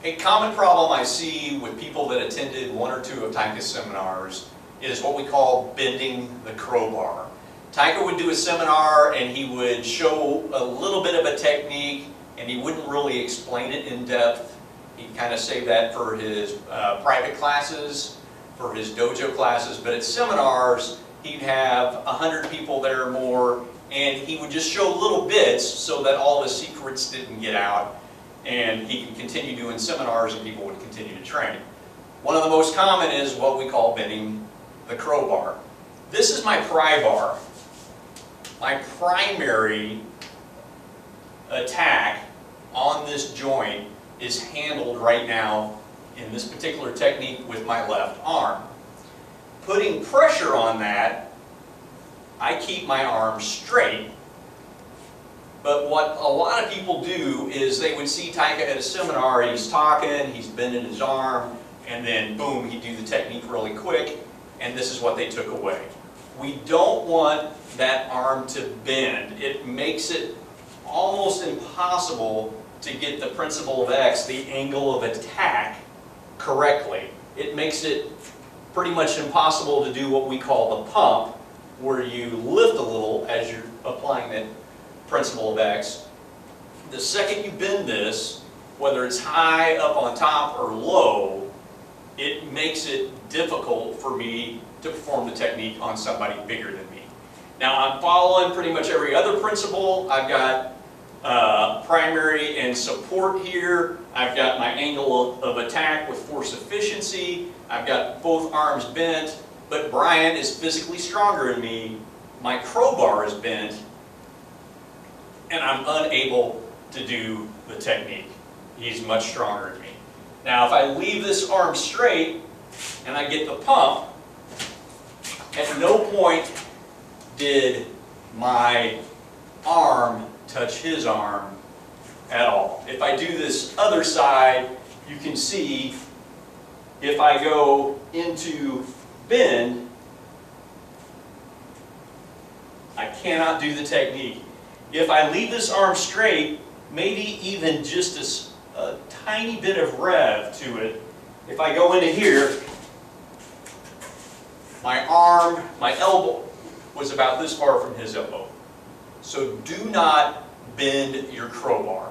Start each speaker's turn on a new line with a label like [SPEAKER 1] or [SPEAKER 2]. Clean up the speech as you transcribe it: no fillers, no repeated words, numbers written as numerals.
[SPEAKER 1] A common problem I see with people that attended one or two of Tuite's seminars is what we call bending the crowbar. Tuite would do a seminar and he would show a little bit of a technique and he wouldn't really explain it in depth. He'd kind of save that for his private classes, for his dojo classes, but at seminars he'd have 100 people there or more, and he would just show little bits so that all the secrets didn't get out, and he could continue doing seminars and people would continue to train. One of the most common is what we call bending the crowbar. This is my pry bar. My primary attack on this joint is handled right now in this particular technique with my left arm. Putting pressure on that, I keep my arm straight. But what a lot of people do is they would see Tuite at a seminar, he's talking, he's bending his arm, and then boom, he'd do the technique really quick, and this is what they took away. We don't want that arm to bend. It makes it almost impossible to get the principle of X, the angle of attack, correctly. It makes it pretty much impossible to do what we call the pump, where you lift a little as you're applying that principle of X. The second you bend this, whether it's high up on top or low, it makes it difficult for me to perform the technique on somebody bigger than me. Now I'm following pretty much every other principle. I've got primary and support here. I've got my angle of attack with force efficiency. I've got both arms bent, but Brian is physically stronger than me. My crowbar is bent, and I'm unable to do the technique. He's much stronger than me. Now if I leave this arm straight and I get the pump, at no point did my arm touch his arm at all. If I do this other side, you can see if I go into bend, I cannot do the technique. If I leave this arm straight, maybe even just a tiny bit of rev to it, if I go into here, my arm, my elbow was about this far from his elbow. So do not bend your crowbar.